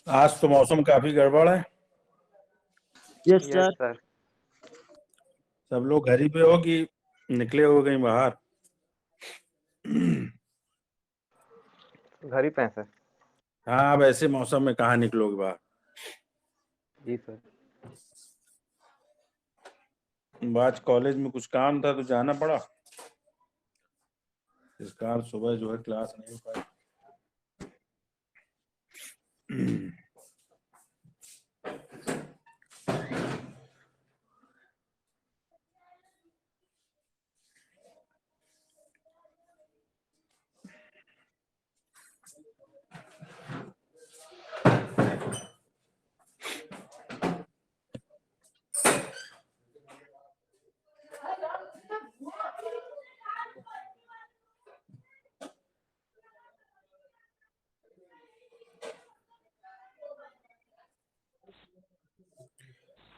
आज तो मौसम काफी गड़बड़ है। Yes yes sir. सर। सब लोग घर ही पे हो कि निकले हो कहीं बाहर? घर ही पे हैं सर। हाँ, अब ऐसे मौसम में कहाँ निकलोगे बाहर। जी सर। आज कॉलेज में कुछ काम था तो जाना पड़ा। इस कारण सुबह जो है क्लास नहीं हो पाई।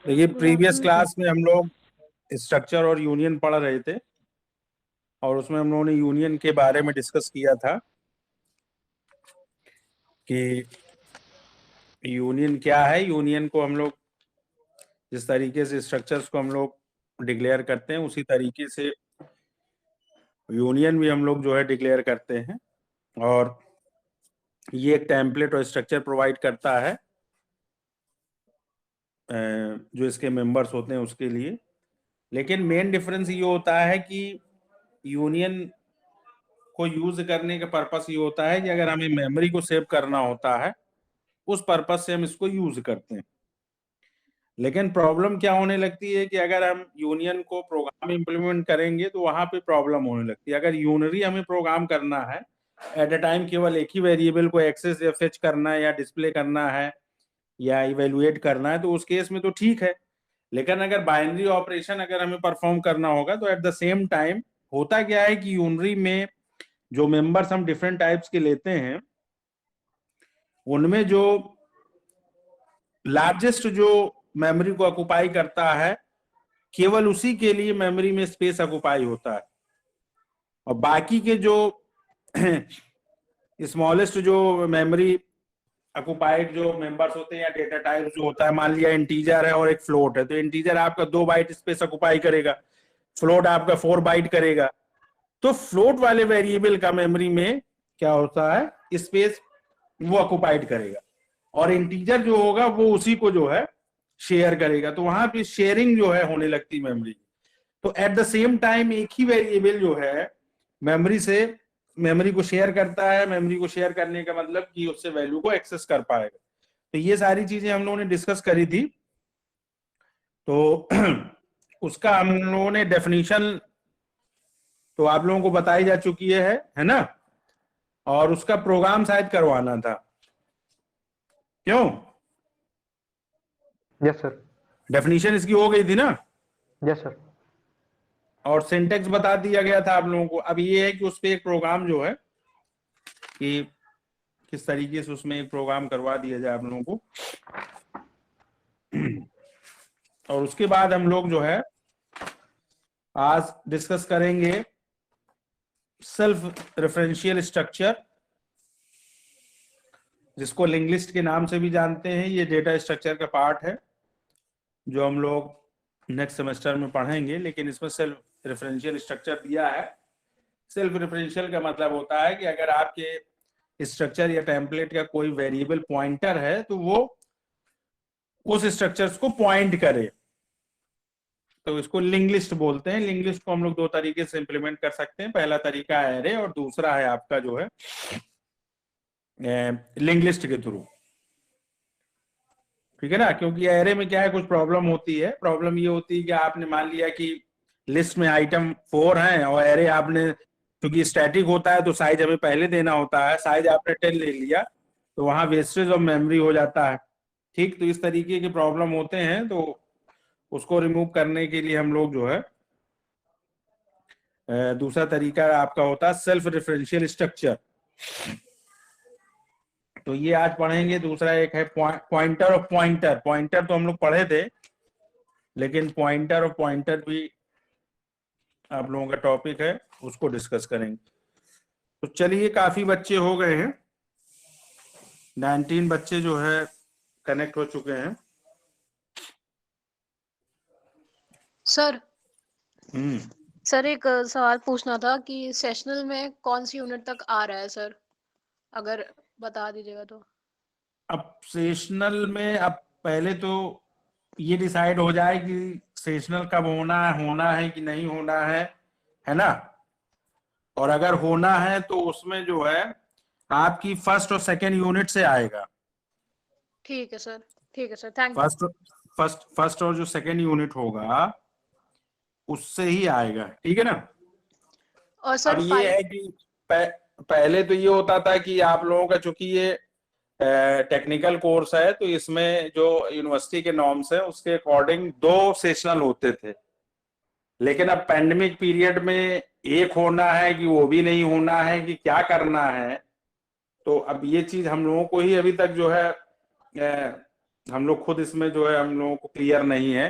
देखिए, प्रीवियस क्लास में हम लोग स्ट्रक्चर और यूनियन पढ़ रहे थे और उसमें हम लोगों ने यूनियन के बारे में डिस्कस किया था कि यूनियन क्या है। यूनियन को हम लोग जिस तरीके से स्ट्रक्चर्स को हम लोग डिक्लेयर करते हैं उसी तरीके से यूनियन भी हम लोग जो है डिक्लेयर करते हैं, और ये एक टेम्पलेट और स्ट्रक्चर प्रोवाइड करता है जो इसके मेंबर्स होते हैं उसके लिए। लेकिन मेन डिफरेंस ये होता है कि यूनियन को यूज करने का पर्पस ये होता है कि अगर हमें मेमोरी को सेव करना होता है उस पर्पस से हम इसको यूज करते हैं। लेकिन प्रॉब्लम क्या होने लगती है कि अगर हम यूनियन को प्रोग्राम इंप्लीमेंट करेंगे तो वहां पे प्रॉब्लम होने लगती है। अगर यूनरी हमें प्रोग्राम करना है, एट अ टाइम केवल एक ही वेरिएबल को एक्सेस या फेच करना है या डिस्प्ले करना है या इवेलुएट करना है तो उस केस में तो ठीक है। लेकिन अगर बाइनरी ऑपरेशन अगर हमें परफॉर्म करना होगा तो एट द सेम टाइम होता क्या है कि यूनरी में जो मेंबर्स हम डिफरेंट टाइप्स के लेते हैं उनमें जो लार्जेस्ट जो मेमोरी को ऑक्युपाई करता है केवल उसी के लिए मेमोरी में स्पेस ऑक्युपाई होता है, और बाकी के जो स्मॉलेस्ट जो मेमोरी ऑक्युपाइड जो मेंबर्स होते हैं या डेटा टाइप जो होता है, मान लिया इंटीजर है और एक फ्लोट है, तो इंटीजर आपका 2 बाइट स्पेस ऑक्युपाई करेगा, फ्लोट आपका 4 बाइट करेगा। तो फ्लोट वाले वेरिएबल का मेमोरी में क्या होता है, स्पेस वो ऑक्युपाइड करेगा, और इंटीजर जो होगा वो उसी को जो है शेयर करेगा। तो वहां पे शेयरिंग जो है होने लगती मेमोरी। तो एट द सेम टाइम एक ही वेरिएबल जो है मेमोरी से मेमोरी को शेयर करता है। मेमोरी को शेयर करने का मतलब कि उससे वैल्यू को एक्सेस कर पाएगा। तो ये सारी चीजें हम लोगों ने डिस्कस करी थी। तो उसका हम लोगों ने डेफिनेशन तो आप लोगों को बताई जा चुकी है ना, और उसका प्रोग्राम शायद करवाना था, क्यों? Yes sir. डेफिनेशन इसकी हो गई थी ना, यस सर। और सिंटेक्स बता दिया गया था आप लोगों को। अब ये है कि उस पर एक प्रोग्राम जो है कि किस तरीके से उसमें एक प्रोग्राम करवा दिया जाए आप लोगों को, और उसके बाद हम लोग जो है आज डिस्कस करेंगे सेल्फ रेफरेंशियल स्ट्रक्चर, जिसको लिंक लिस्ट के नाम से भी जानते हैं। ये डेटा स्ट्रक्चर का पार्ट है जो हम लोग नेक्स्ट सेमेस्टर में पढ़ेंगे, लेकिन इसमें सेल्फ रेफरेंशियल स्ट्रक्चर दिया है। सेल्फ रेफरेंशियल का मतलब होता है कि अगर आपके स्ट्रक्चर या टेम्पलेट का कोई वेरिएबल पॉइंटर है तो वो उस स्ट्रक्चर्स को पॉइंट करे, तो इसको लिंक लिस्ट बोलते हैं। लिंक लिस्ट को हम लोग 2 तरीके से इंप्लीमेंट कर सकते हैं। पहला तरीका है एरे और दूसरा है आपका जो है लिंक लिस्ट के थ्रू, ठीक है ना। क्योंकि एरे में क्या है, कुछ प्रॉब्लम होती है। प्रॉब्लम ये होती है कि आपने मान लिया कि लिस्ट में आइटम 4 हैं और एरे आपने, क्योंकि स्टैटिक होता है तो साइज हमें पहले देना होता है, साइज आपने 10 ले लिया तो वहां वेस्टेज ऑफ मेमोरी हो जाता है। ठीक, तो इस तरीके के प्रॉब्लम होते हैं, तो उसको रिमूव करने के लिए हम लोग जो है दूसरा तरीका आपका होता है सेल्फ रेफरेंशियल स्ट्रक्चर। तो ये आज पढ़ेंगे। दूसरा एक है पॉइंटर ऑफ पॉइंटर। पॉइंटर तो हम लोग पढ़े थे, लेकिन पॉइंटर ऑफ पॉइंटर भी आप लोगों का टॉपिक है, उसको डिस्कस करेंगे। तो चलिए, काफी बच्चे हो गए हैं, 19 बच्चे जो है कनेक्ट हो चुके हैं। सर हम्म। सर एक सवाल पूछना था कि सेशनल में कौन सी यूनिट तक आ रहा है सर, अगर बता दीजिएगा तो। अब सेशनल में अब पहले तो ये डिसाइड हो जाए कि सेशनल कब होना है कि नहीं होना है ना। और अगर होना है तो उसमें जो है आपकी फर्स्ट और सेकेंड यूनिट से आएगा। ठीक है सर, ठीक है सर, थैंक यू। फर्स्ट और जो सेकेंड यूनिट होगा उससे ही आएगा, ठीक है ना। और सर अब ये है कि पहले तो ये होता था कि आप लोगों का चूंकि ये टेक्निकल कोर्स है तो इसमें जो यूनिवर्सिटी के नॉर्म्स है उसके अकॉर्डिंग 2 सेशनल होते थे। लेकिन अब पैंडेमिक पीरियड में एक होना है कि वो भी नहीं होना है कि क्या करना है, तो अब ये चीज हम लोगों को ही अभी तक जो है हम लोग खुद इसमें जो है हम लोगों को क्लियर नहीं है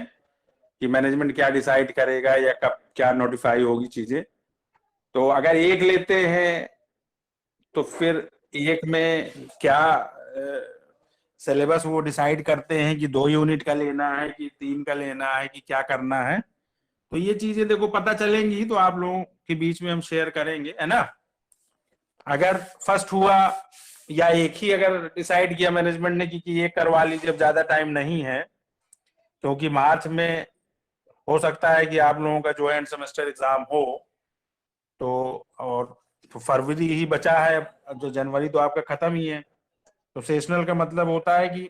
कि मैनेजमेंट क्या डिसाइड करेगा या कब क्या नोटिफाई होगी चीजें। तो अगर एक लेते हैं तो फिर एक में क्या सिलेबस वो डिसाइड करते हैं कि 2 यूनिट का लेना है कि 3 का लेना है कि क्या करना है। तो ये चीजें देखो पता चलेंगी तो आप लोगों के बीच में हम शेयर करेंगे, है ना। अगर फर्स्ट हुआ या एक ही अगर डिसाइड किया मैनेजमेंट ने कि ये करवा लीजिए, अब ज्यादा टाइम नहीं है क्योंकि मार्च में हो सकता है कि आप लोगों का जो एंड सेमेस्टर एग्जाम हो, तो और तो फरवरी ही बचा है, अब जो जनवरी तो आपका खत्म ही है। तो सेशनल का मतलब होता है कि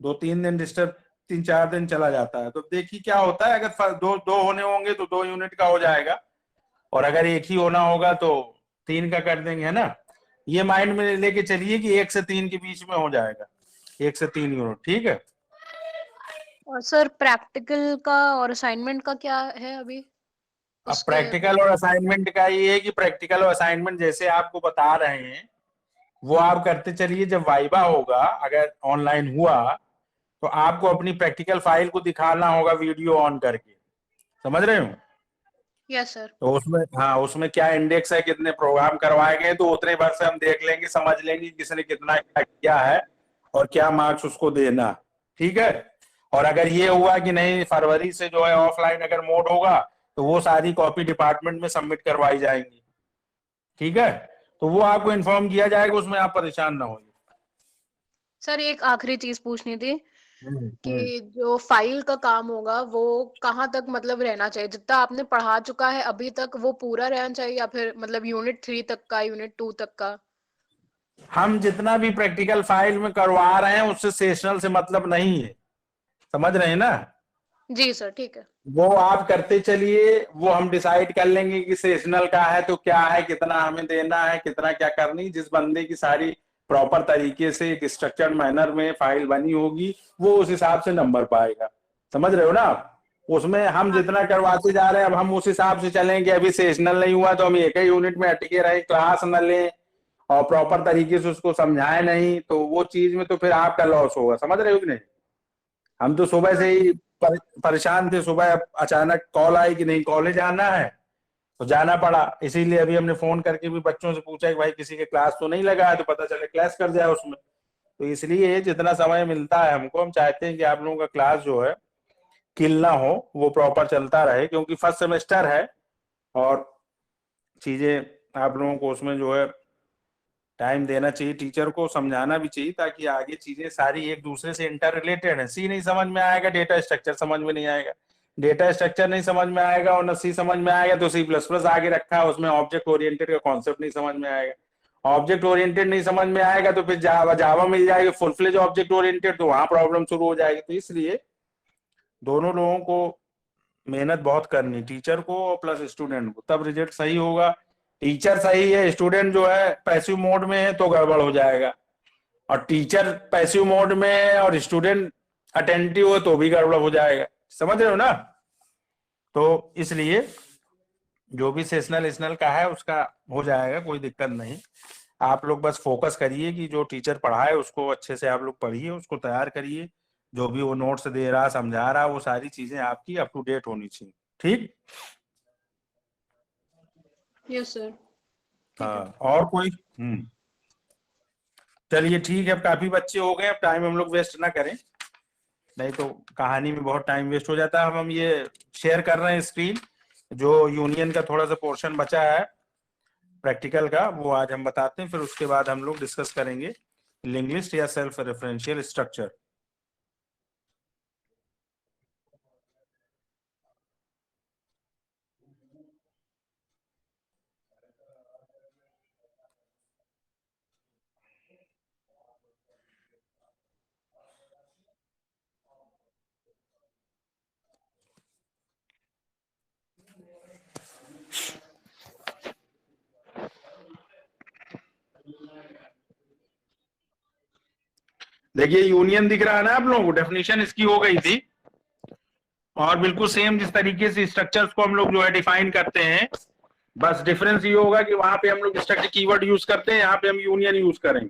2-3 दिन डिस्टर्ब 3-4 दिन चला जाता है। तो देखिए क्या होता है, अगर दो दो होने होंगे तो 2 यूनिट का हो जाएगा, और अगर एक ही होना होगा तो 3 का कर देंगे, है ना। ये माइंड में लेके चलिए कि 1 से 3 के बीच में हो जाएगा, 1 से 3 यूनिट, ठीक है। और सर प्रैक्टिकल का और असाइनमेंट का क्या है अभी अब उसके? प्रैक्टिकल और असाइनमेंट का ये है कि प्रैक्टिकल और असाइनमेंट जैसे आपको बता रहे हैं वो आप करते चलिए। जब वाइवा होगा अगर ऑनलाइन हुआ तो आपको अपनी प्रैक्टिकल फाइल को दिखाना होगा वीडियो ऑन करके, समझ रहे हो। Yes sir. तो उसमें हाँ उसमें क्या इंडेक्स है, कितने प्रोग्राम करवाए गए, तो उतने भर से हम देख लेंगे, समझ लेंगे किसने कितना क्या किया है और क्या मार्क्स उसको देना, ठीक है। और अगर ये हुआ कि नहीं फरवरी से जो है ऑफलाइन अगर मोड होगा तो वो सारी कॉपी डिपार्टमेंट में सबमिट करवाई जाएंगी, ठीक है। तो वो आपको इन्फॉर्म किया जाएगा, उसमें आप परेशान ना होइए। सर एक आखिरी चीज पूछनी थी हम्म। कि जो फाइल का काम होगा वो कहाँ तक मतलब रहना चाहिए, जितना आपने पढ़ा चुका है अभी तक वो पूरा रहना चाहिए या फिर मतलब यूनिट 3 तक का, यूनिट 2 तक का? हम जितना भी प्रैक्टिकल फाइल में करवा रहे हैं उससे सेशनल से मतलब नहीं है, समझ रहे हैं ना। जी सर, ठीक है। वो आप करते चलिए, वो हम डिसाइड कर लेंगे कि सेशनल का है तो क्या है, कितना हमें देना है, कितना क्या करनी। जिस बंदे की सारी प्रॉपर तरीके से एक स्ट्रक्चर्ड मैनर में फाइल बनी होगी वो उस हिसाब से नंबर पाएगा, समझ रहे हो ना आप। उसमें हम हाँ जितना करवाते जा रहे हैं अब हम उस हिसाब से चलेंगे। अभी सेशनल नहीं हुआ तो हम एक ही यूनिट में अटके रहे, क्लास न लें और प्रॉपर तरीके से उसको समझाए नहीं, तो वो चीज में तो फिर आपका लॉस होगा, समझ रहे हो कि नहीं। हम तो सुबह से ही परेशान थे, सुबह अचानक कॉल आई कि नहीं कॉलेज आना है तो जाना पड़ा। इसीलिए अभी हमने फोन करके भी बच्चों से पूछा कि भाई किसी के क्लास तो नहीं लगा है, तो पता चले क्लास कर जाए उसमें। तो इसलिए जितना समय मिलता है हमको, हम चाहते हैं कि आप लोगों का क्लास जो है किल ना हो, वो प्रॉपर चलता रहे, क्योंकि फर्स्ट सेमेस्टर है और चीजें आप लोगों को उसमें जो है टाइम देना चाहिए, टीचर को समझाना भी चाहिए ताकि आगे चीजें सारी एक दूसरे से इंटर रिलेटेड है। सी नहीं समझ में आएगा, डेटा स्ट्रक्चर समझ में नहीं आएगा, डेटा स्ट्रक्चर नहीं समझ में आएगा और न सी समझ में आएगा तो C++ आगे रखा है उसमें ऑब्जेक्ट ओरिएंटेड का कॉन्सेप्ट नहीं समझ में आएगा। ऑब्जेक्ट ओरिएंटेड नहीं समझ में आएगा तो फिर जावा जावा मिल जाएगी फुल फ्लेज ऑब्जेक्ट ओरिएंटेड, तो वहां प्रॉब्लम शुरू हो जाएगी। तो इसलिए दोनों लोगों को मेहनत बहुत करनी, टीचर को और प्लस स्टूडेंट को, तब रिजल्ट सही होगा। टीचर सही है, स्टूडेंट जो है पैसिव मोड में है तो गड़बड़ हो जाएगा, और टीचर पैसिव मोड में है और स्टूडेंट अटेंटिव हो तो भी गड़बड़ हो जाएगा, समझ रहे हो ना। तो इसलिए जो भी सेशनल का है उसका हो जाएगा, कोई दिक्कत नहीं। आप लोग बस फोकस करिए कि जो टीचर पढ़ाए उसको अच्छे से आप लोग पढ़िए, उसको तैयार करिए, जो भी वो नोट्स दे रहा समझा रहा वो सारी चीजें आपकी अप टू डेट होनी चाहिए, ठीक। यस सर, ठीक है। हाँ और कोई चलिए ठीक है, अब काफी बच्चे हो गए, अब टाइम हम लोग वेस्ट ना करें, नहीं तो कहानी में बहुत टाइम वेस्ट हो जाता है। अब हम ये शेयर कर रहे हैं स्क्रीन, जो यूनियन का थोड़ा सा पोर्शन बचा है प्रैक्टिकल का, वो आज हम बताते हैं, फिर उसके बाद हम लोग डिस्कस करेंगे लिंक लिस्ट या सेल्फ रेफरेंशियल स्ट्रक्चर। देखिए यूनियन दिख रहा है ना आप लोगों को, डेफिनेशन इसकी हो गई थी, और बिल्कुल सेम जिस तरीके से स्ट्रक्चर्स को हम लोग जो है डिफाइन करते हैं, बस डिफरेंस ये होगा कि वहां पे हम लोग स्ट्रक्चर कीवर्ड यूज करते हैं, यहाँ पे हम यूनियन यूज करेंगे,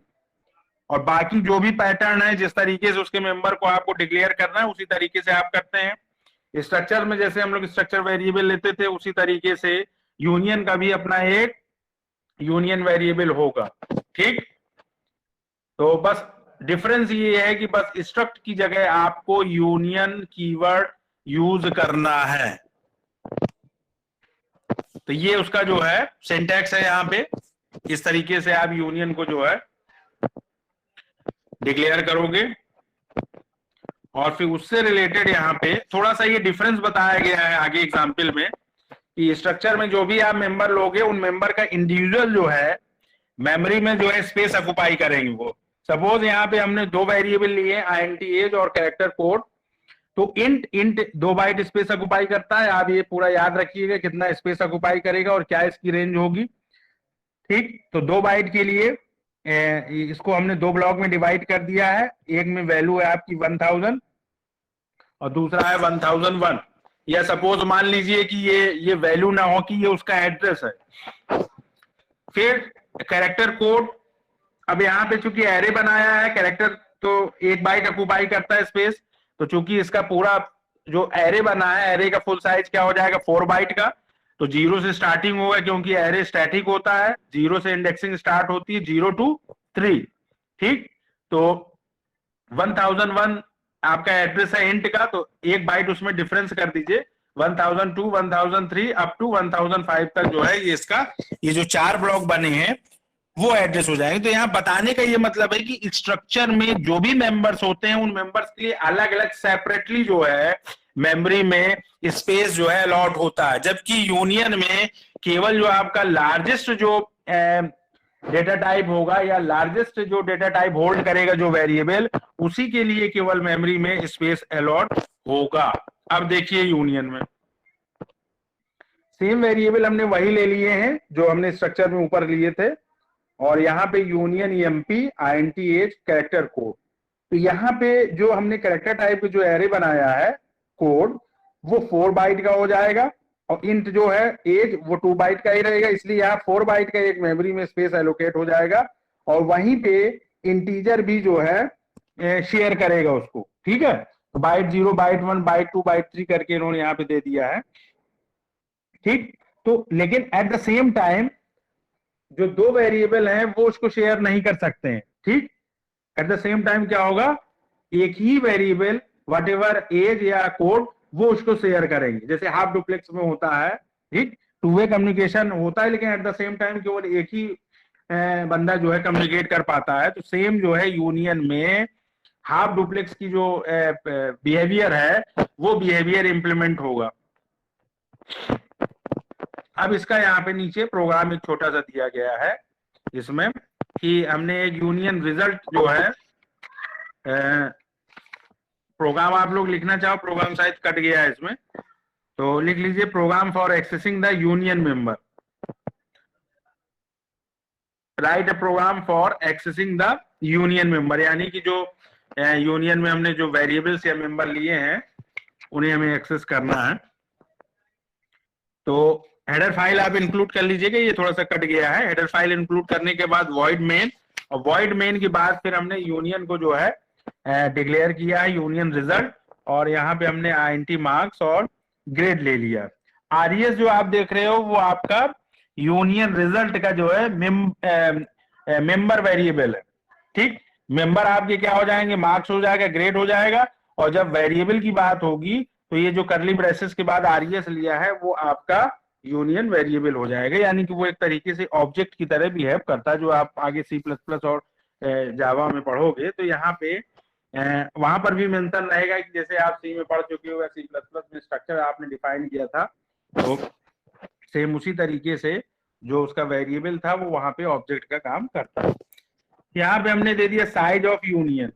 और बाकी जो भी पैटर्न है जिस तरीके से उसके मेंबर को आपको डिक्लेयर करना है उसी तरीके से आप करते हैं। स्ट्रक्चर में जैसे हम लोग स्ट्रक्चर वेरिएबल लेते थे उसी तरीके से यूनियन का भी अपना एक यूनियन वेरिएबल होगा, ठीक। तो बस डिफरेंस ये है कि बस स्ट्रक्ट की जगह आपको यूनियन कीवर्ड यूज करना है। तो ये उसका जो है सिंटैक्स है, यहाँ पे इस तरीके से आप यूनियन को जो है डिक्लेयर करोगे, और फिर उससे रिलेटेड यहाँ पे थोड़ा सा ये डिफरेंस बताया गया है आगे एग्जाम्पल में, कि स्ट्रक्चर में जो भी आप मेंबर लोगे उन मेंबर का इंडिविजुअल जो है मेमोरी में जो है स्पेस ऑक्युपाई करेंगे वो। सपोज यहाँ पे हमने दो वेरिएबल लिए INT एज और कैरेक्टर कोड, तो इंट 2 बाइट स्पेस ऑक्युपाई करता है, आप ये पूरा याद रखिएगा कितना स्पेस ऑक्युपाई करेगा और क्या इसकी रेंज होगी, ठीक। तो 2 बाइट के लिए इसको हमने 2 ब्लॉक में डिवाइड कर दिया है, एक में वैल्यू है आपकी 1000 और दूसरा है 1001, या सपोज मान लीजिए कि ये वैल्यू ना हो कि ये उसका एड्रेस है। फिर कैरेक्टर कोड, अब यहाँ पे चूंकि एरे बनाया है, कैरेक्टर तो 1 बाइट ऑक्युपाई करता है स्पेस, तो चूंकि इसका पूरा जो एरे बना है, एरे का फुल साइज क्या हो जाएगा 4 बाइट का, तो 0 से स्टार्टिंग होगा क्योंकि एरे स्टैटिक होता है, 0 से इंडेक्सिंग स्टार्ट होती है 0 to 3, ठीक। तो 1001 आपका एड्रेस है इंट का, तो 1 बाइट उसमें डिफरेंस कर दीजिए, 1002 1003 अप टू 1005 तक जो है ये इसका ये जो 4 ब्लॉक बने हैं वो एड्रेस हो जाएंगे। तो यहाँ बताने का ये मतलब है कि स्ट्रक्चर में जो भी मेंबर्स होते हैं उन मेंबर्स के लिए अलग अलग सेपरेटली जो है मेमोरी में स्पेस जो है अलॉट होता है, जबकि यूनियन में केवल जो आपका लार्जेस्ट जो डेटा टाइप होगा या लार्जेस्ट जो डेटा टाइप होल्ड करेगा जो वेरिएबल, उसी के लिए केवल मेमोरी में स्पेस अलॉट होगा। अब देखिए यूनियन में सेम वेरिएबल हमने वही ले लिए हैं जो हमने स्ट्रक्चर में ऊपर लिए थे, और यहाँ पे union EMP INT as character code. तो यहाँ पे जो हमने कैरेक्टर टाइप का जो एरे बनाया है कोड, वो 4 बाइट का हो जाएगा, और इंट जो है एज वो 2 बाइट का ही रहेगा, इसलिए यहाँ 4 बाइट का एक मेमोरी में स्पेस एलोकेट हो जाएगा, और वहीं पे इंटीजर भी जो है शेयर करेगा उसको, ठीक है। तो बाइट 0 बाइट 1 बाइट 2 बाइट 3 करके इन्होंने यहाँ पे दे दिया है, ठीक। तो लेकिन एट द सेम टाइम जो 2 वेरिएबल हैं वो उसको शेयर नहीं कर सकते हैं, ठीक। एट द सेम टाइम क्या होगा, एक ही वेरिएबल वट एवर एज या कोड वो उसको शेयर करेंगे, जैसे हाफ डुप्लेक्स में होता है, ठीक। 2 वे कम्युनिकेशन होता है, लेकिन एट द सेम टाइम केवल एक ही बंदा जो है कम्युनिकेट कर पाता है। तो सेम जो है यूनियन में हाफ डुप्लेक्स की जो बिहेवियर है वो बिहेवियर इंप्लीमेंट होगा। अब इसका यहाँ पे नीचे प्रोग्राम एक छोटा सा दिया गया है, इसमें कि हमने एक यूनियन रिजल्ट जो है प्रोग्राम आप लोग लिखना चाहो, प्रोग्राम शायद कट गया है इसमें, तो लिख लीजिए program for accessing the union member, write a program for accessing the union member, यानी कि जो यूनियन में हमने जो वेरिएबल्स या मेंबर लिए हैं उन्हें हमें एक्सेस करना है। तो हेडर फाइल आप इंक्लूड कर लीजिएगा, ये थोड़ा सा कट गया है। हेडर फाइल इंक्लूड करने के बाद वॉइड मेन, और वॉइड मेन के बाद फिर हमने यूनियन को जो है डिक्लेयर किया है यूनियन रिजल्ट, और यहाँ पे हमने INT मार्क्स और ग्रेड ले लिया। RES जो आप देख रहे हो वो आपका यूनियन रिजल्ट का जो है मेंबर वेरिएबल है, ठीक, मेंबर आपके क्या हो जाएंगे, मार्क्स हो जाएगा, ग्रेड हो जाएगा। और जब वेरिएबल की बात होगी तो ये जो करली ब्रेसेस के बाद आरईएस लिया है वो आपका यूनियन वेरिएबल हो जाएगा, यानी कि वो एक तरीके से ऑब्जेक्ट की तरह बिहेव करता है, जो आप आगे सी प्लस प्लस और जावा में पढ़ोगे तो यहाँ पे वहां पर भी मेंशन रहेगा कि जैसे आप सी में पढ़ चुके हो या सी प्लस प्लस में स्ट्रक्चर आपने डिफाइन किया था, तो सेम उसी तरीके से जो उसका वेरिएबल था वो वहां पे ऑब्जेक्ट का काम करता है। यहाँ पे हमने दे दिया साइज ऑफ यूनियन।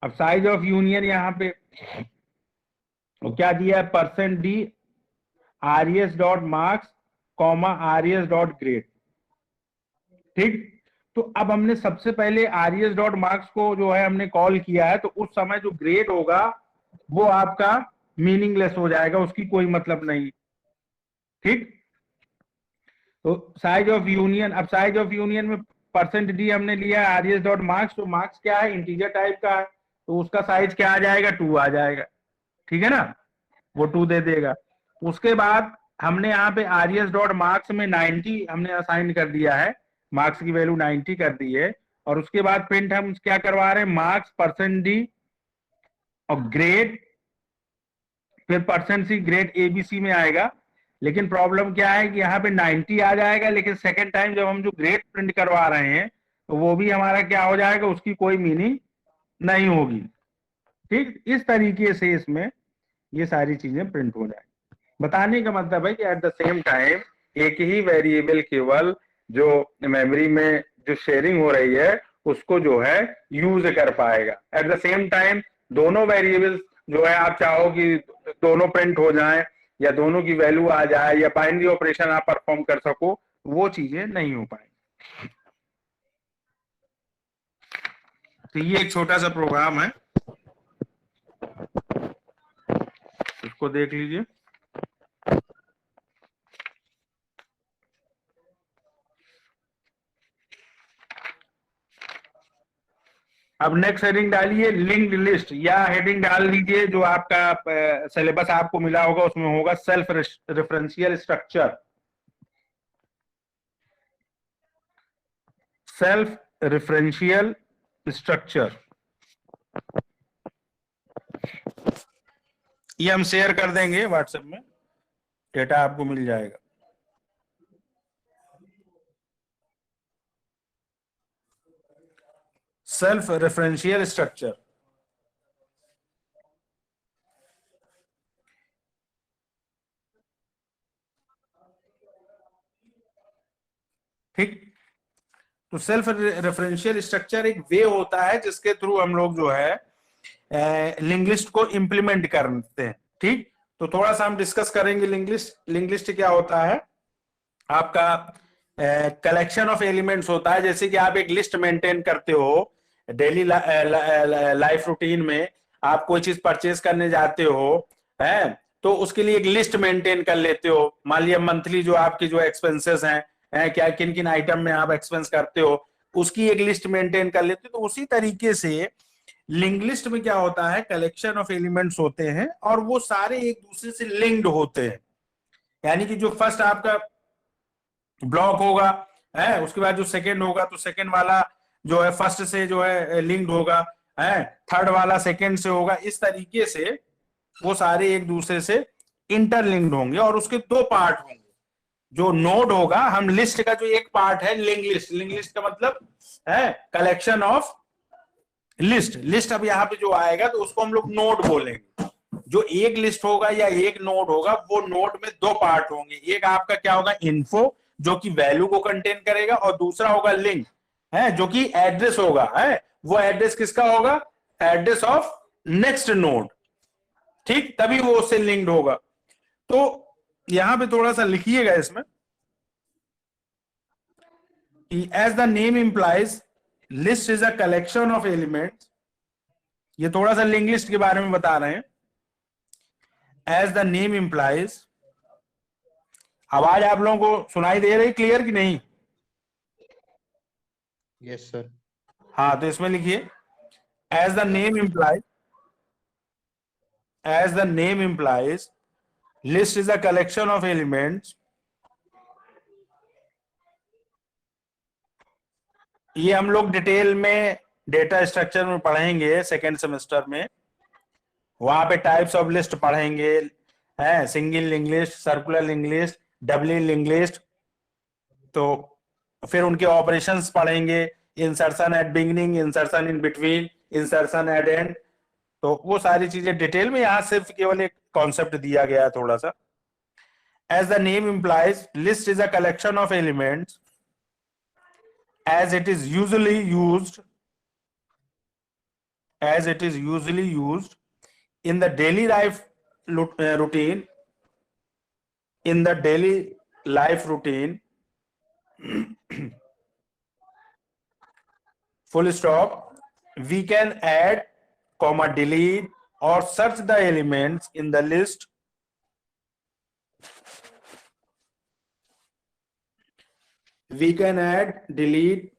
अब साइज ऑफ यूनियन यहाँ पे तो क्या दिया है, percent D RES dot marks comma RES dot grade. ठीक, तो अब हमने सबसे पहले आरईएस डॉट मार्क्स को जो है हमने कॉल किया है, तो उस समय जो ग्रेड होगा वो आपका मीनिंगलेस हो जाएगा, उसकी कोई मतलब नहीं। ठीक, तो साइज ऑफ यूनियन, अब साइज ऑफ यूनियन में परसेंट डी हमने लिया है आरईएस डॉट मार्क्स, तो मार्क्स क्या है, इंटीजर टाइप का है, तो उसका साइज क्या आ जाएगा, 2 आ जाएगा। ठीक है ना, वो 2 दे देगा। उसके बाद हमने यहाँ पे आरईएस डॉट मार्क्स में 90 हमने असाइन कर दिया है, मार्क्स की वैल्यू 90 कर दी है। और उसके बाद प्रिंट हम क्या करवा रहे हैं, मार्क्स परसेंट डी और ग्रेड, फिर परसेंट सी ग्रेड एबीसी में आएगा। लेकिन प्रॉब्लम क्या है कि यहाँ पे 90 आ जाएगा, लेकिन सेकेंड टाइम जब हम जो ग्रेड प्रिंट करवा रहे हैं तो वो भी हमारा क्या हो जाएगा, उसकी कोई मीनिंग नहीं होगी। ठीक, इस तरीके से इसमें ये सारी चीजें प्रिंट हो जाए। बताने का मतलब है कि एट द सेम टाइम एक ही वेरिएबल केवल जो मेमोरी में जो शेयरिंग हो रही है उसको जो है यूज कर पाएगा। एट द सेम टाइम दोनों वेरिएबल्स जो है आप चाहो कि दोनों प्रिंट हो जाएं या दोनों की वैल्यू आ जाए या बाइनरी ऑपरेशन आप परफॉर्म कर सको, वो चीजें नहीं हो पाएंगी। तो ये एक छोटा सा प्रोग्राम है, इसको देख लीजिए। अब नेक्स्ट हेडिंग डालिए लिंक्ड लिस्ट, या हेडिंग डाल लीजिए जो आपका सिलेबस आपको मिला होगा उसमें होगा self referential structure. Self referential structure ये हम शेयर कर देंगे व्हाट्सएप में, डेटा आपको मिल जाएगा। सेल्फ रेफरेंशियल स्ट्रक्चर, ठीक, तो सेल्फ रेफरेंशियल स्ट्रक्चर एक वे होता है जिसके थ्रू हम लोग जो है लिंक लिस्ट को इंप्लीमेंट करते हैं। ठीक, तो थोड़ा सा हम डिस्कस करेंगे लिंक लिस्ट। लिंक लिस्ट क्या होता है, आपका कलेक्शन ऑफ एलिमेंट्स होता है। जैसे कि आप एक लिस्ट मेंटेन करते हो डेली लाइफ रूटीन में, आप कोई चीज परचेज करने जाते हो है तो उसके लिए एक लिस्ट मेंटेन कर लेते हो। मान लिया मंथली जो आपकी जो एक्सपेंसेस हैं क्या किन किन आइटम में आप एक्सपेंस करते हो उसकी एक लिस्ट मेंटेन कर लेते हो। तो उसी तरीके से लिंक लिस्ट में क्या होता है, कलेक्शन ऑफ एलिमेंट्स होते हैं और वो सारे एक दूसरे से लिंक्ड होते हैं। यानी कि जो फर्स्ट आपका ब्लॉक होगा है, उसके बाद जो सेकंड होगा तो सेकंड वाला जो है फर्स्ट से जो है लिंक्ड होगा है, थर्ड वाला सेकंड से होगा। इस तरीके से वो सारे एक दूसरे से इंटरलिंक्ड होंगे और उसके 2 पार्ट होंगे। जो नोड होगा, हम लिस्ट का जो एक पार्ट है लिंक लिस्ट, लिंक लिस्ट का मतलब है कलेक्शन ऑफ लिस्ट। लिस्ट अब यहाँ पे जो आएगा तो उसको हम लोग नोड बोलेंगे। जो एक लिस्ट होगा या एक नोड होगा वो नोड में 2 पार्ट होंगे। एक आपका क्या होगा, इन्फो जो कि वैल्यू को कंटेन करेगा, और दूसरा होगा लिंक है जो कि एड्रेस होगा है। वो एड्रेस किसका होगा, एड्रेस ऑफ नेक्स्ट नोड। ठीक, तभी वो उससे लिंक्ड होगा। तो यहां पे थोड़ा सा लिखिएगा इसमें, as the name implies list is a collection of elements. ये थोड़ा सा लिंक लिस्ट के बारे में बता रहे हैं। एज द नेम इंप्लाइज, आवाज आप लोगों को सुनाई दे रही क्लियर कि नहीं? Yes sir. हाँ, तो इसमें लिखिए as the name implies, as the name implies list is a collection of elements ये हम लोग डिटेल में डेटा स्ट्रक्चर में पढ़ेंगे सेकेंड सेमेस्टर में। वहां पे टाइप्स ऑफ लिस्ट पढ़ेंगे, है single link list, circular link list, double link list. तो फिर उनके ऑपरेशंस पढ़ेंगे, insertion at beginning, insertion in between, insertion at end. तो वो सारी चीजें डिटेल में, यहाँ सिर्फ केवल एक कॉन्सेप्ट दिया गया है थोड़ा सा। As the name implies, list is a collection of elements as it is usually used in the daily life routine. In the daily life routine, full stop. We can add, comma, delete or search the elements in the list. We can add, delete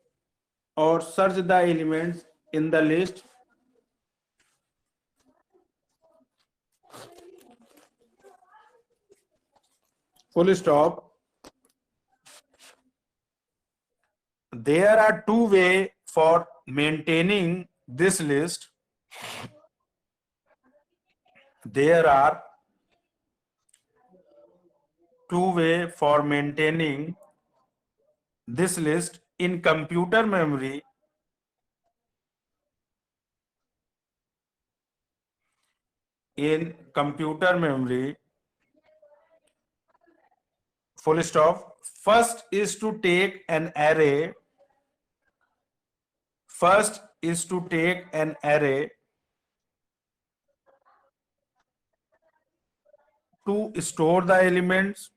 or search the elements in the list full stop. There are two ways for maintaining this list. There are two ways for maintaining this list in computer memory. In computer memory, full stop. First is to take an array. First is to take an array to store the elements.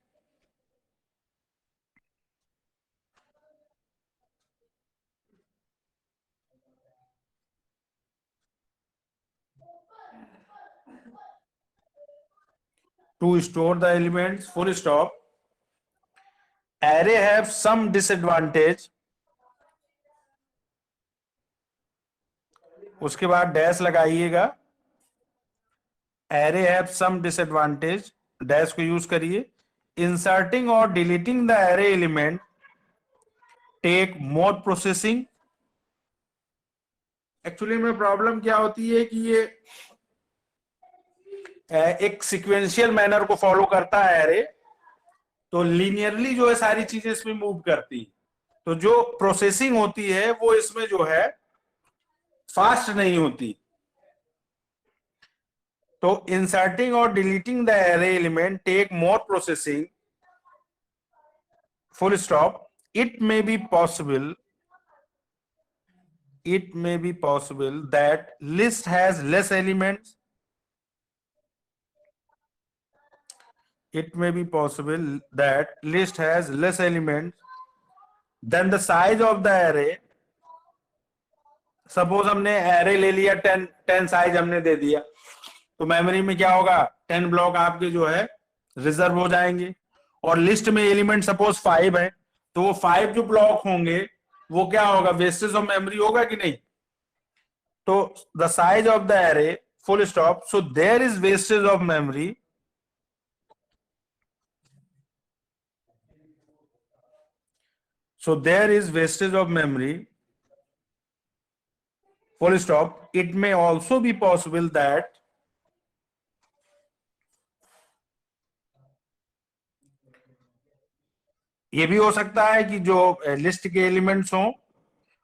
To store the elements, full stop. Array have some disadvantage. उसके बाद dash लगाइएगा। Array have some disadvantage, dash को use करिए। Inserting or deleting the array element take more processing. Actually में problem क्या होती है कि ये एक सीक्वेंशियल मैनर को फॉलो करता है एरे, तो लीनियरली जो है सारी चीजें इसमें मूव करती, तो जो प्रोसेसिंग होती है वो इसमें जो है फास्ट नहीं होती। तो इंसर्टिंग और deleting the array element take more processing, full stop. It may be possible that list has less elements. It may be possible that list has less elements than the size of the array. Suppose हमने array ले लिया 10 size हमने दे दिया, तो memory में क्या होगा, 10 block आपके जो है रिजर्व हो जाएंगे। और लिस्ट में एलिमेंट सपोज 5 है, तो वो 5 जो ब्लॉक होंगे वो क्या होगा, वेस्टेज ऑफ मेमोरी होगा कि नहीं। तो the size of the array, full stop. So there is wastage of memory. So there is wastage of memory, full stop. It may also be possible that ये भी हो सकता है कि जो लिस्ट के एलिमेंट्स हो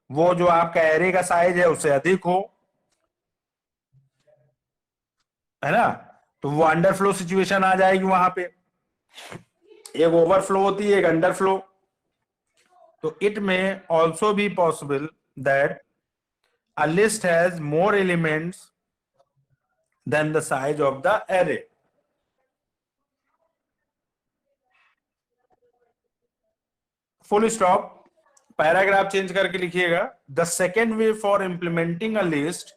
वो जो आपका एरे का साइज है उससे अधिक हो, है ना। तो वो अंडरफ्लो सिचुएशन आ जाएगी वहां पे, एक ओवरफ्लो होती है, एक underflow. So it may also be possible that a list has more elements than the size of the array. Full stop. Paragraph change करके लिखिएगा। The second way for implementing a list,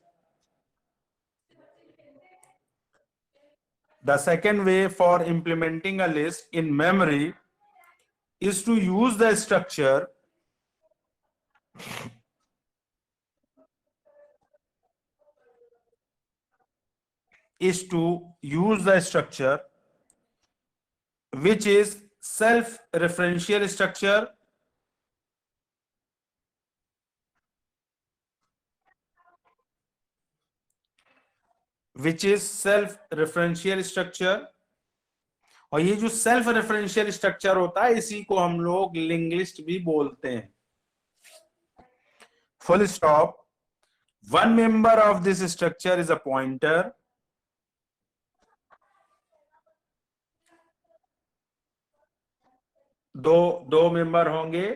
the second way for implementing a list in memory is to use the structure which is self-referential structure which is self referential structure. और ये जो self referential structure होता है इसी को हम लोग link list भी बोलते हैं। Full stop. One member of this structure is a pointer. दो मेंबर होंगे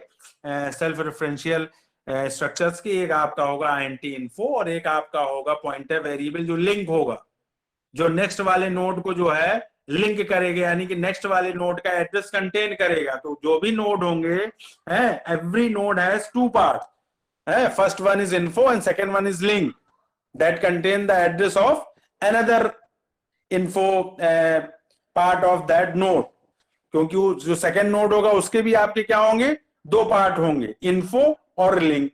सेल्फ रेफरेंशियल स्ट्रक्चर्स की, एक आपका होगा आईएनटी इन्फो और एक आपका होगा पॉइंटर वेरिएबल जो लिंक होगा, जो नेक्स्ट वाले नोड को जो है लिंक करेगा, यानी कि नेक्स्ट वाले नोड का एड्रेस कंटेन करेगा। तो जो भी नोड होंगे, every node has two part, first one is info and second one is link that contain the address of another info part of that node. क्योंकि जो सेकेंड नोड होगा उसके भी आपके क्या होंगे, दो पार्ट होंगे, इन्फो और लिंक।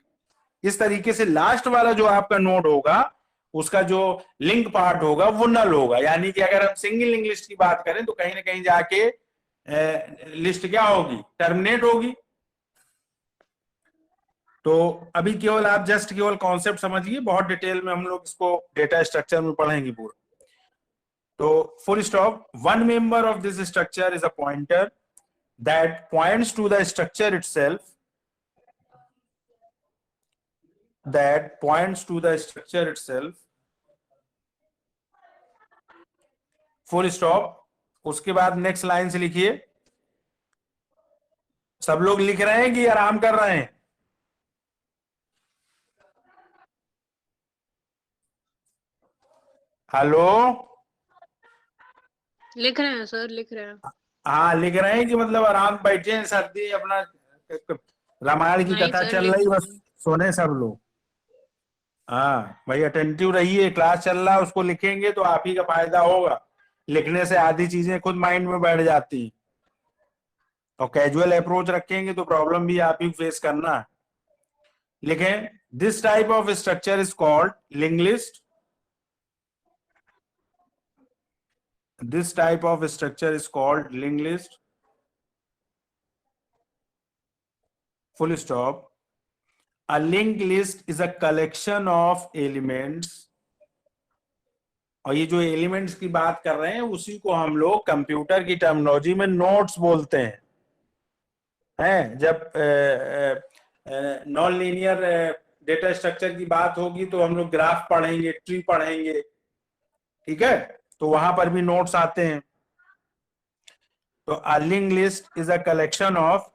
इस तरीके से लास्ट वाला जो आपका नोड होगा उसका जो लिंक पार्ट होगा वो नल होगा। यानी कि अगर हम सिंगल लिंक लिस्ट की बात करें तो कहीं ना कहीं जाके लिस्ट क्या होगी, टर्मिनेट होगी। तो अभी केवल आप जस्ट केवल कॉन्सेप्ट समझिए, बहुत डिटेल में हम लोग इसको डेटा स्ट्रक्चर में पढ़ेंगे पूरा। तो full stop, one member of this structure is a pointer that points to the structure itself, that points to the structure itself, full stop। उसके बाद नेक्स्ट लाइन से लिखिए। सब लोग लिख रहे हैं कि आराम कर रहे हैं? हेलो, लिख रहे हैं सर, लिख रहे हैं। हाँ लिख रहे हैं कि मतलब आराम बैठे हैं, सर्दी अपना रामायण की नहीं कथा सर, चल लिख रही, रहे बस हैं। सोने सब लोग। हाँ भाई अटेंटिव रहिए, क्लास चल रहा है उसको लिखेंगे तो आप ही का फायदा होगा। लिखने से आधी चीजें खुद माइंड में बैठ जाती हैं, और कैजुअल अप्रोच रखेंगे तो प्रॉब्लम भी आप ही फेस करना है। लिखें, this type of structure is called link list. This type of structure is called linked list. Full stop. A linked list is a collection of elements. और ये जो एलिमेंट्स की बात कर रहे हैं उसी को हम लोग कंप्यूटर की टर्मिनोलॉजी में नोड्स बोलते हैं। जब नॉन लीनियर डेटा स्ट्रक्चर की बात होगी तो हम लोग ग्राफ पढ़ेंगे, ट्री पढ़ेंगे, ठीक है, तो वहां पर भी नोट्स आते हैं। तो a linked list is a collection of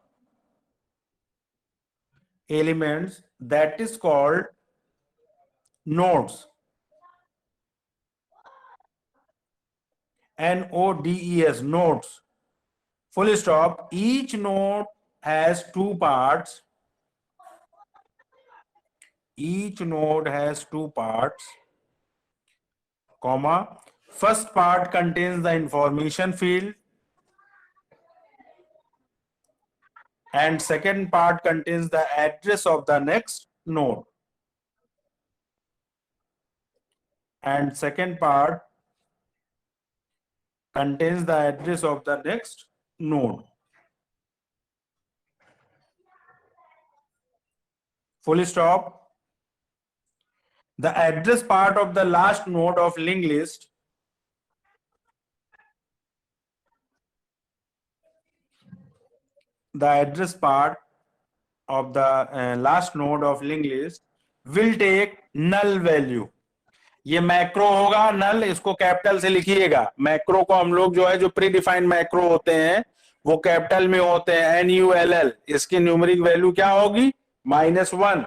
elements that is called nodes. N-O-D-E-S, nodes. Full stop. Each node has two parts. Each node has two parts, comma. First part contains the information field, and second part contains the address of the next node. And second part contains the address of the next node. Full stop. The address part of the last node of linked list last node of linked list will take null value. ये macro होगा, नल इसको capital से लिखिएगा। Macro को हम लोग जो है, जो प्री डिफाइंड मैक्रो होते हैं वो कैपिटल में होते हैं, NULL। इसकी न्यूमेरिक वैल्यू क्या होगी, -1।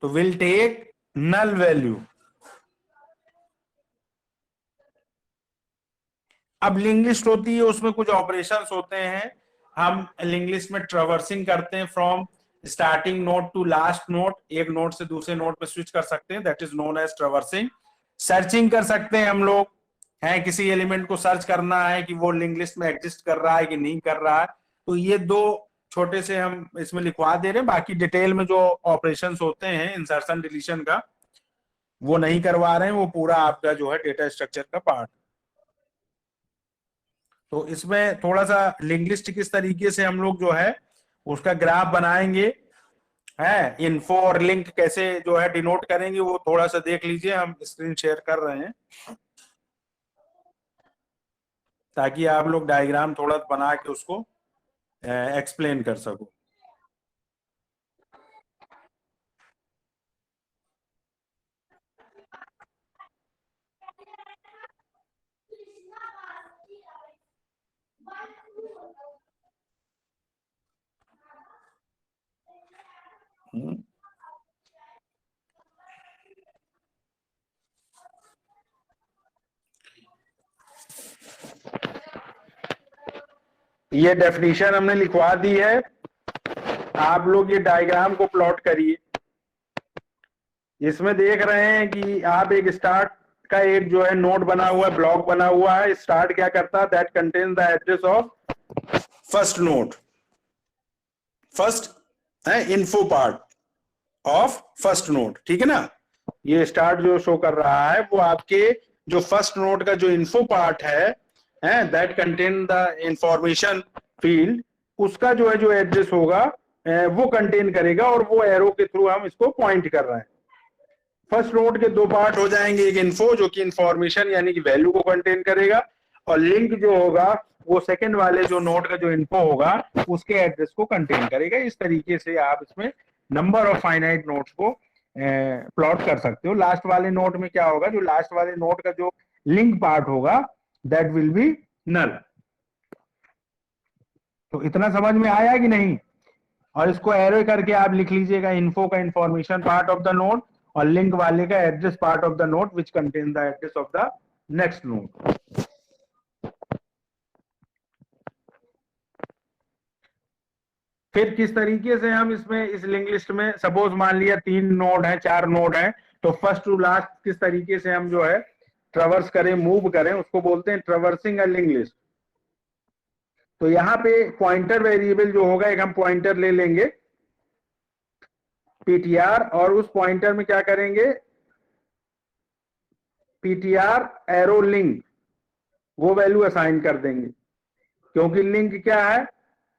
तो विल टेक नल वैल्यू। अब लिंक लिस्ट होती है, उसमें कुछ ऑपरेशंस होते हैं। हम लिंक लिस्ट में ट्रैवर्सिंग करते हैं from starting node to last node, एक नोड से दूसरे नोड पे स्विच कर सकते हैं, that is known as traversing. Searching कर सकते हैं हम लोग, हैं किसी एलिमेंट को सर्च करना है कि वो लिंक लिस्ट में एग्जिस्ट कर रहा है कि नहीं कर रहा है, तो ये दो छोटे से हम इसमें लिखवा दे रहे हैं। बाकी डिटेल में जो ऑपरेशंस होते हैं इंसर्शन डिलीशन का वो नहीं करवा रहे हैं, वो पूरा आपका जो है डेटा स्ट्रक्चर का पार्ट। तो इसमें थोड़ा सा लिंक लिस्ट किस तरीके से हम लोग जो है उसका ग्राफ बनाएंगे, है। इन्फो और लिंक कैसे जो है डिनोट करेंगे वो थोड़ा सा देख लीजिए, हम स्क्रीन शेयर कर रहे हैं ताकि आप लोग डायग्राम थोड़ा बना के उसको एक्सप्लेन कर सको। ये डेफिनेशन हमने लिखवा दी है, आप लोग ये डायग्राम को प्लॉट करिए। इसमें देख रहे हैं कि आप एक स्टार्ट का एक जो है नोड बना हुआ है, ब्लॉक बना हुआ है। स्टार्ट क्या करता है, that contains the address of first node, first है info part of first node, ठीक है ना। ये स्टार्ट जो शो कर रहा है वो आपके जो फर्स्ट नोड का जो इन्फो पार्ट है that contain the information field, उसका जो है जो एड्रेस होगा वो कंटेन करेगा, और वो एरो के थ्रू हम इसको पॉइंट कर रहे हैं। फर्स्ट नोड के दो पार्ट हो जाएंगे, एक इन्फो जो कि इंफॉर्मेशन यानी कि वैल्यू को कंटेन करेगा, और लिंक जो होगा वो सेकंड वाले जो नोड का जो इन्फो होगा उसके एड्रेस को कंटेन करेगा। इस तरीके से आप इसमें नंबर ऑफ फाइनाइट नोड्स को प्लॉट कर सकते हो। लास्ट वाले नोड में क्या होगा, जो लास्ट वाले नोड का जो लिंक पार्ट होगा दैट विल बी नल। तो इतना समझ में आया कि नहीं? और इसको एरो करके आप लिख लीजिएगा, इन्फो का information part of the node और लिंक वाले का address part of the node which contain the address of the next node. फिर किस तरीके से हम इसमें इस लिंक लिस्ट में, सपोज मान लिया 3 नोड है, 4 नोड है, तो फर्स्ट टू लास्ट किस तरीके से हम जो है ट्रैवर्स करें, मूव करें, उसको बोलते हैं ट्रैवर्सिंग अ लिंक लिस्ट। तो यहाँ पे पॉइंटर वेरिएबल जो होगा, एक हम पॉइंटर ले लेंगे पीटीआर, और उस पॉइंटर में क्या करेंगे, पीटीआर एरो लिंक वो वैल्यू असाइन कर देंगे, क्योंकि लिंक क्या है,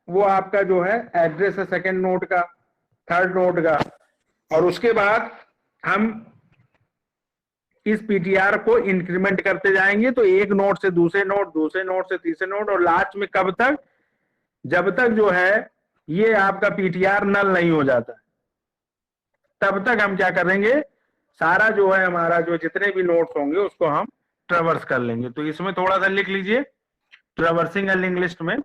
वो आपका जो है एड्रेस है सेकंड नोड का, थर्ड नोड का। और उसके बाद हम इस पीटीआर को इंक्रीमेंट करते जाएंगे, तो एक नोड से दूसरे नोड, दूसरे नोड से तीसरे नोड, और लास्ट में कब तक, जब तक जो है ये आपका पीटीआर नल नहीं हो जाता, तब तक हम क्या करेंगे, सारा जो है हमारा जो जितने भी नोड्स होंगे उसको हम ट्रैवर्स कर लेंगे। तो इसमें थोड़ा सा लिख लीजिए, ट्रैवर्सिंग अ लिंक लिस्ट में,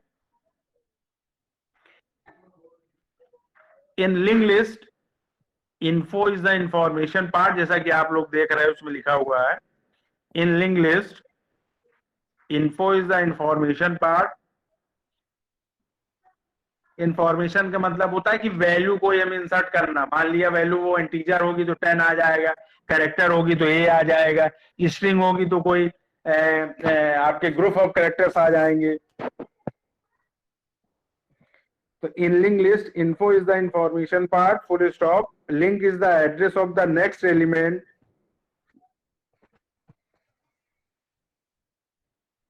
in link list info is the information part, जैसा कि आप लोग देख रहे हैं उसमें लिखा हुआ है, in link list info is the information part. Information का मतलब होता है कि वैल्यू को हम इंसर्ट करना। मान लिया वैल्यू वो इंटीजर होगी तो 10 आ जाएगा, कैरेक्टर होगी तो ए आ जाएगा, स्ट्रिंग होगी तो कोई आपके ग्रुप ऑफ कैरेक्टर्स आ जाएंगे। तो in link list, info is the information part, full stop. Link is the address of the next element.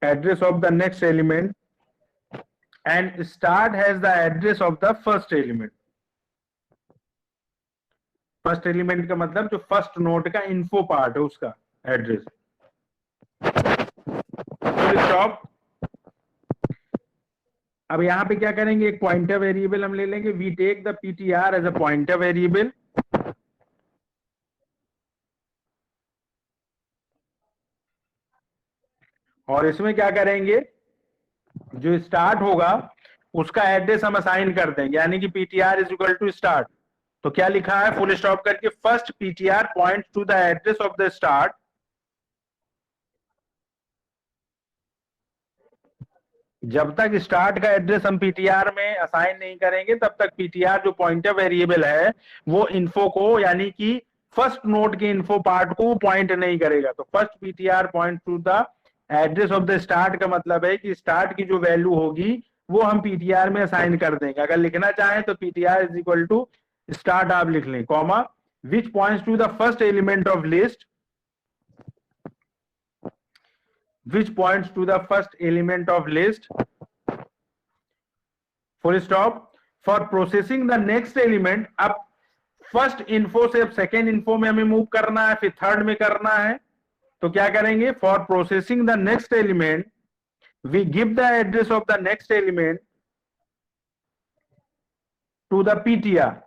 Address of the next element. And start has the address of the first element. First element का मतलब जो first node का info part है उसका address. Full stop. अब यहाँ पे क्या करेंगे, एक पॉइंटर वेरिएबल हम ले लेंगे, we take the PTR as a pointer variable, और इसमें क्या करेंगे, जो स्टार्ट होगा उसका एड्रेस हम असाइन कर देंगे, यानी कि PTR is equal to start. तो क्या लिखा है, फुल स्टॉप करके, first PTR points to the address of the start. जब तक स्टार्ट का एड्रेस हम पीटीआर में असाइन नहीं करेंगे तब तक पीटीआर जो पॉइंटर वेरिएबल है वो इन्फो को, यानी कि फर्स्ट नोड के इन्फो पार्ट को पॉइंट नहीं करेगा। तो first PTR point two the address of the start का मतलब है कि स्टार्ट की जो वैल्यू होगी वो हम पीटीआर में असाइन कर देंगे। अगर लिखना चाहें तो PTR is equal to start आप लिख लें, comma, which points to the first element of list, which points to the first element of list, full stop. For processing the next element, अब फर्स्ट इन्फो से अब second info में हमें move करना है, फिर थर्ड में करना है। तो क्या करेंगे, for processing the next element we give the address of the next element to the PTR.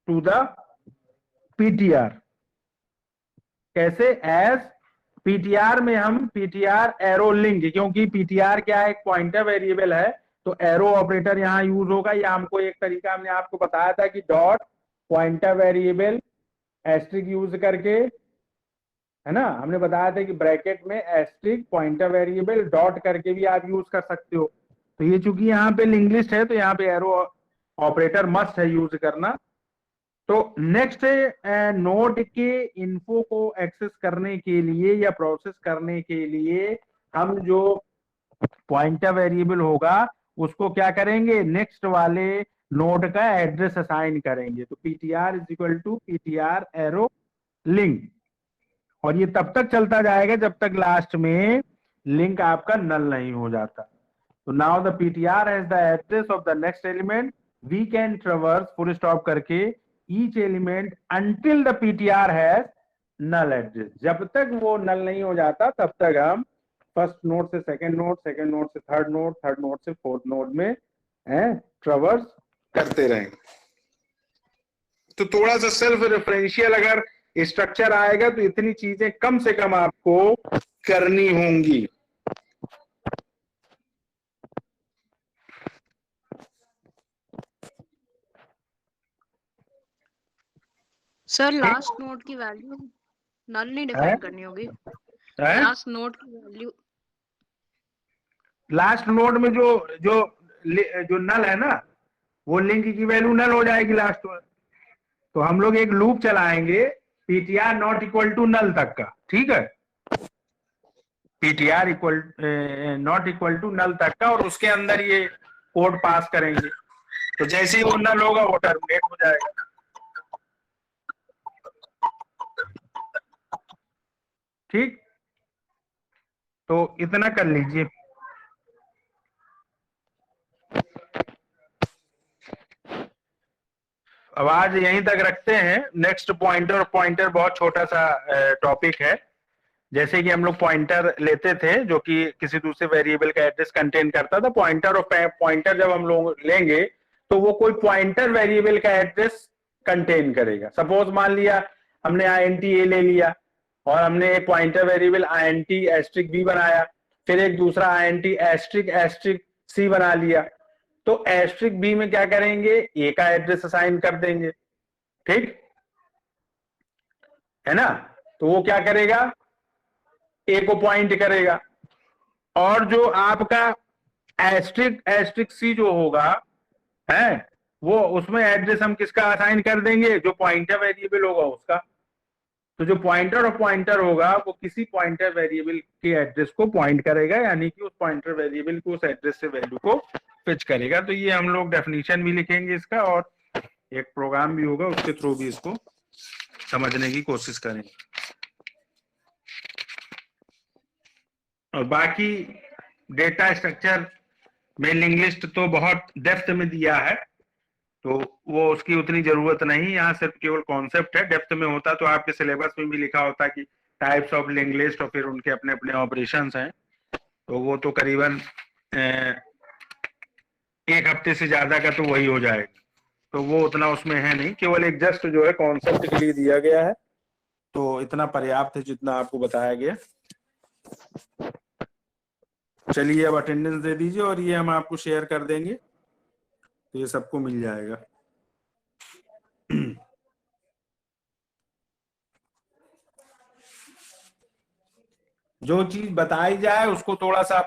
To the PTR कैसे, एज पीटीआर में हम पीटीआर एरो लिंक, क्योंकि पीटीआर क्या है, एक पॉइंटर वेरिएबल है, तो एरो ऑपरेटर यहां यूज होगा। या हमको एक तरीका हमने आपको बताया था कि dot pointer variable asterisk use करके, है ना, हमने बताया था कि ब्रैकेट में एस्ट्रिक पॉइंटर वेरिएबल डॉट करके भी आप यूज कर सकते हो। तो ये चूंकि यहाँ पे लिंक लिस्ट है तो यहाँ पे एरो ऑपरेटर मस्ट है यूज करना। तो नेक्स्ट नोड के इन्फो को एक्सेस करने के लिए या प्रोसेस करने के लिए हम जो पॉइंटर वेरिएबल होगा उसको क्या करेंगे, नेक्स्ट वाले नोड का एड्रेस असाइन करेंगे। तो PTR is equal to PTR arrow link, और ये तब तक चलता जाएगा जब तक लास्ट में लिंक आपका नल नहीं हो जाता। तो now the PTR has the address of the next element, we can traverse full stop करके each element until the PTR has null address. जब तक वो नल नहीं हो जाता तब तक हम फर्स्ट नोड से सेकंड नोड, सेकंड नोड से थर्ड नोड, थर्ड नोड से फोर्थ नोड में ट्रेवर्स करते रहेंगे। तो थोड़ा सा सेल्फ रेफरेंशियल अगर स्ट्रक्चर आएगा तो इतनी चीजें कम से कम आपको करनी होंगी। सर लास्ट नोड की वैल्यू नल नहीं डिफाइन करनी होगी, लास्ट नोड की वैल्यू। लास्ट नोड में जो जो जो नल है ना, वो लिंक की वैल्यू नल हो जाएगी लास्ट में। तो हम लोग एक लूप चलाएंगे PTR not equal to null तक का, ठीक है, PTR equal not equal to null तक का, और उसके अंदर ये कोड पास करेंगे। तो जैसे ही वो नल होगा वो टर्मिनेट हो जाएगा। ठीक, तो इतना कर लीजिए। अब आज यहीं तक रखते हैं। नेक्स्ट पॉइंटर, पॉइंटर बहुत छोटा सा टॉपिक है। जैसे कि हम लोग पॉइंटर लेते थे जो कि किसी दूसरे वेरिएबल का एड्रेस कंटेन करता था, पॉइंटर और पॉइंटर जब हम लोग लेंगे तो वो कोई पॉइंटर वेरिएबल का एड्रेस कंटेन करेगा। सपोज मान लिया हमने INT A ले लिया और हमने एक pointer variable INT asterisk B बनाया, फिर एक दूसरा INT एस्ट्रिक एस्ट्रिक C बना लिया। तो एस्ट्रिक B में क्या करेंगे, A का एड्रेस असाइन कर देंगे, ठीक है ना। तो वो क्या करेगा, A को पॉइंट करेगा, और जो आपका एस्ट्रिक एस्ट्रिक C जो होगा है वो उसमें एड्रेस हम किसका असाइन कर देंगे, जो पॉइंटर वेरिएबल होगा उसका। तो जो पॉइंटर और पॉइंटर होगा वो किसी पॉइंटर वेरिएबल के एड्रेस को पॉइंट करेगा, यानी कि उस पॉइंटर वेरिएबल को उस एड्रेस से वैल्यू को फिच करेगा। तो ये हम लोग डेफिनेशन भी लिखेंगे इसका, और एक प्रोग्राम भी होगा उसके थ्रू भी इसको समझने की कोशिश करेंगे। और बाकी डेटा स्ट्रक्चर में लिंक लिस्ट तो बहुत डेप्थ में दिया है, तो वो उसकी उतनी जरूरत नहीं, यहाँ सिर्फ केवल कॉन्सेप्ट है। डेप्थ में होता तो आपके सिलेबस में भी लिखा होता कि टाइप्स ऑफ लिंक लिस्ट और फिर उनके अपने अपने ऑपरेशंस हैं। तो वो तो करीबन एक हफ्ते से ज्यादा का तो वही हो जाएगा, तो वो उतना उसमें है नहीं, केवल एक जस्ट जो है कॉन्सेप्ट के लिए दिया गया है। तो इतना पर्याप्त है जितना आपको बताया गया। चलिए अब अटेंडेंस दे दीजिए और ये हम आपको शेयर कर देंगे, तो ये सबको मिल जाएगा। जो चीज बताई जाए उसको थोड़ा सा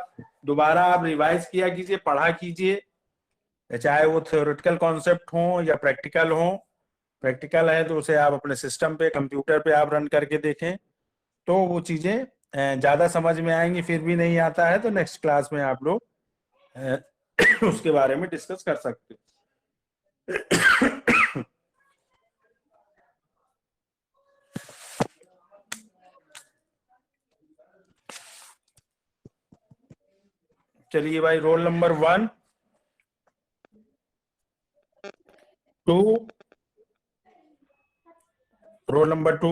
दोबारा आप रिवाइज किया कीजिए, पढ़ा कीजिए, चाहे वो थ्योरेटिकल कॉन्सेप्ट हो या प्रैक्टिकल हो। प्रैक्टिकल है तो उसे आप अपने सिस्टम पे, कंप्यूटर पे आप रन करके देखें, तो वो चीजें ज्यादा समझ में आएंगी। फिर भी नहीं आता है तो नेक्स्ट क्लास में आप लोग उसके बारे में डिस्कस कर सकते हैं। चलिए भाई, रोल नंबर 1, 2, रोल नंबर 2,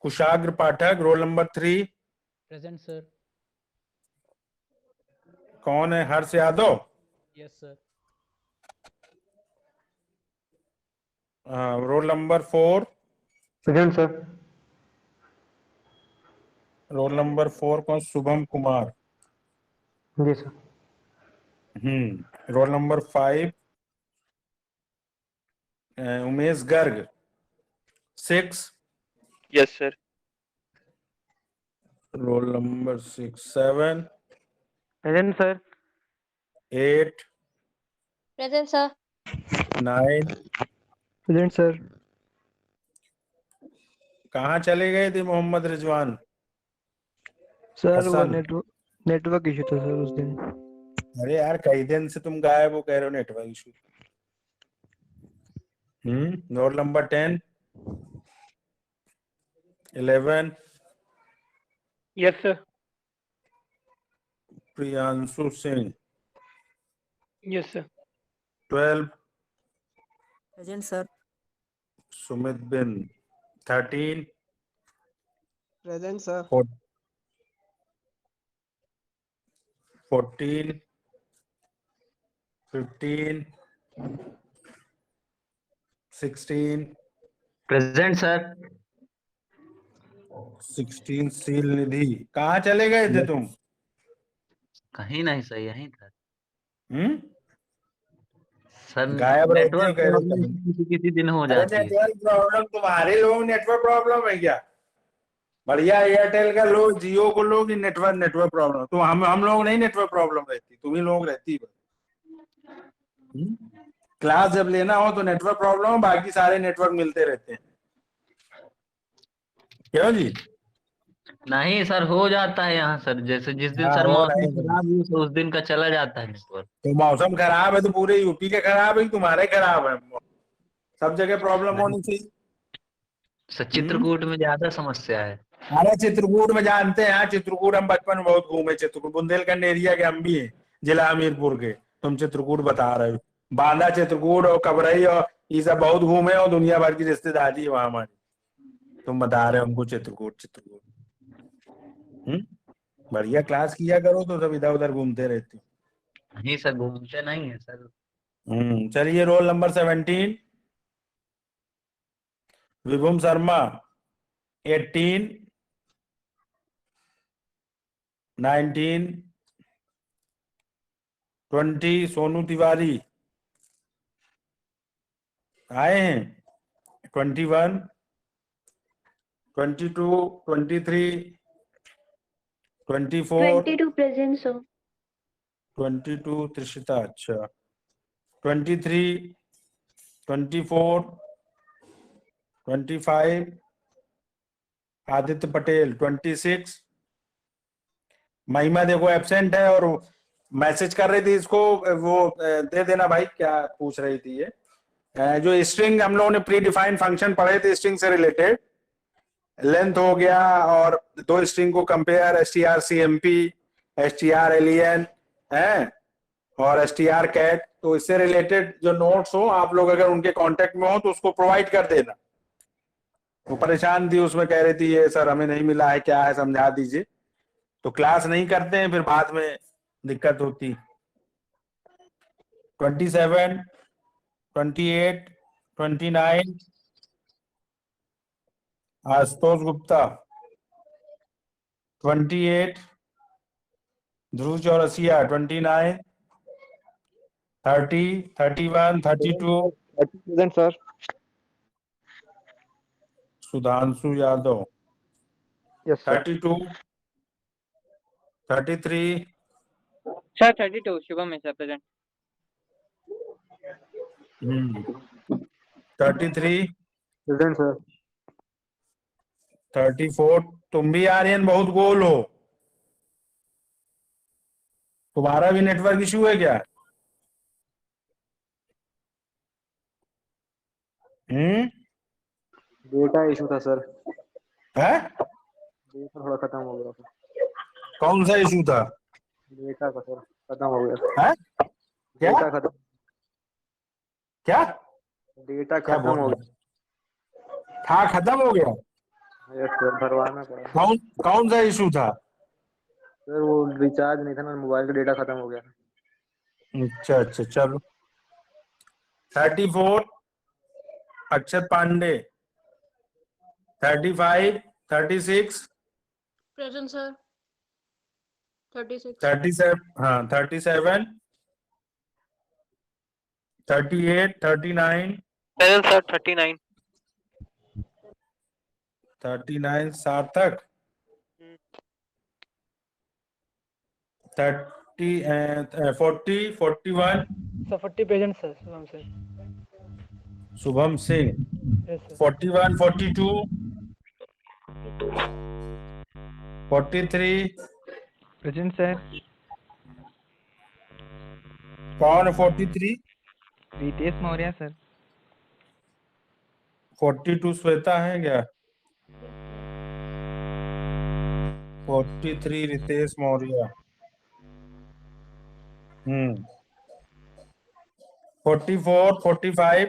Kushagra Pathak, roll number 3, present sir. कौन है? Harsh Yadav. Yes sir. Roll number 4, present sir. Roll number 4 कौन? शुभम कुमार। जी sir. Roll number 5, Umesh Garg. 6, yes sir. Roll number 6, 7, present sir. 8, present sir. 9। Present sir. कहाँ चले गए थे मोहम्मद रिजवान? सर वो हसन। नेटवर्क इशू था सर उस दिन। अरे यार, कई दिन से तुम गायब हो, कह रहे हो network issue. Roll number 10, 11, yes sir. Priyanshu Singh. Yes sir. 12, present sir. Sumit बिन। 13, प्रेजेंट सर। 14, 15, 16, present sir. 16 सील निधि। कहाँ चले गए थे तुम? कहीं नहीं सर, यहीं था हम्म सर। गायब रहते हो, नेटवर्क कह रहे हो प्रॉब्लम कहीं। किसी किसी दिन हो अरे जाती है। नेटवर्क प्रॉब्लम तुम्हारे लोग, नेटवर्क प्रॉब्लम है क्या? बढ़िया एयरटेल का लो, जियो को लो कि नेटवर्क प्रॉब्लम। तो हम लोग नहीं, नेटवर्क प्रॉब्लम रहती, तुम ही लोग रहती है। क्लास जब लेना हो तो नेटवर्क प्रॉब्लम हो, बाकी सारे नेटवर्क मिलते रहते हैं। क्यों जी? नहीं सर, हो जाता है यहाँ सर। जैसे जिस दिन हाँ, सर हो मौसम नहीं। खराब हुई तो उस दिन का चला जाता है नेटवर्क। तो मौसम खराब है तो पूरे यूपी के खराब है कि तुम्हारे खराब है? सब जगह प्रॉब्लम होनी चाहिए। सर चित्रकूट में ज्यादा समस्या है। अरे चित्रकूट में जानते हैं, चित्रकूट हम बचपन में बहुत घूमे। चित्रकूट बुंदेलखंड एरिया के हम भी हैं, जिला हमीरपुर के। तुम चित्रकूट बता रहे हो? बांदा, चित्रकूट और कबरई और ये सब बहुत घूमे, और दुनिया भर की रिश्तेदारी है वहां हमारी। तुम बता रहे हो हमको चित्रकूट। बढ़िया क्लास किया करो तो सब इधर उधर घूमते रहते हो। नहीं सर, घूमते नहीं है सर। चलिए, रोल नंबर 17, विभुम शर्मा। 18, 19, 20, सोनू तिवारी आए हैं। 21, 22, 23, 24, 22 प्रेजेंट सर। 22 त्रिशिता। अच्छा, 23, 24, 25 आदित्य पटेल। 26 महिमा देखो एब्सेंट है, और मैसेज कर रही थी इसको, वो दे देना भाई। क्या पूछ रही थी ये? जो स्ट्रिंग हम लोगों ने प्री डिफाइंड फंक्शन पढ़े थे स्ट्रिंग से रिलेटेड, लेंथ हो गया, और दो स्ट्रिंग को कंपेयर, strcmp, strlen है, और strcat। तो इससे रिलेटेड जो नोट्स हो, आप लोग अगर उनके कांटेक्ट में हो तो उसको प्रोवाइड कर देना। वो परेशान थी, उसमें कह रही थी ये सर हमें नहीं मिला है, क्या है समझा दीजिए। तो क्लास नहीं करते हैं, फिर बाद में दिक्कत होती। 27, 28, 29 Ashutosh Gupta. 28 Dhruv Chaurasia. 29, 30, 31, 32 present sir. Sudhanshu Yadav. Yes sir. 32, 33, sir 32 Shubham है सर प्रेजेंट। 33, present sir. 34। तुम भी आर्यन बहुत गोल हो, तुम्हारा भी नेटवर्क इशू है क्या? डेटा इशू था सर। है? डेटा थोड़ा खत्म हो गया था। कौन सा इशू था? डेटा का सर खत्म हो गया। है क्या डेटा खत्म क्या डेटा क्या खत्म बोल हो रहे गया। था? खत्म हो गया? यस सर, भरवाना पड़ा। कौन कौन सा इशू था? सर वो रिचार्ज नहीं था ना, मोबाइल का डेटा खत्म हो गया। अच्छा अच्छा, चलो। 34 अक्षत पांडे। 35 36 present sir. 36 37, हाँ 37 38 39 प्रेजेंट सर 39 39 सार्थक 30 40 41 sir 40 present sir Shubham sir Shubham Singh. Yes sir 41 42 43 present sir. कौन है 43? रितेश मौर्य सर। 42 श्वेता है क्या? 43 रितेश मौर्य। 44 45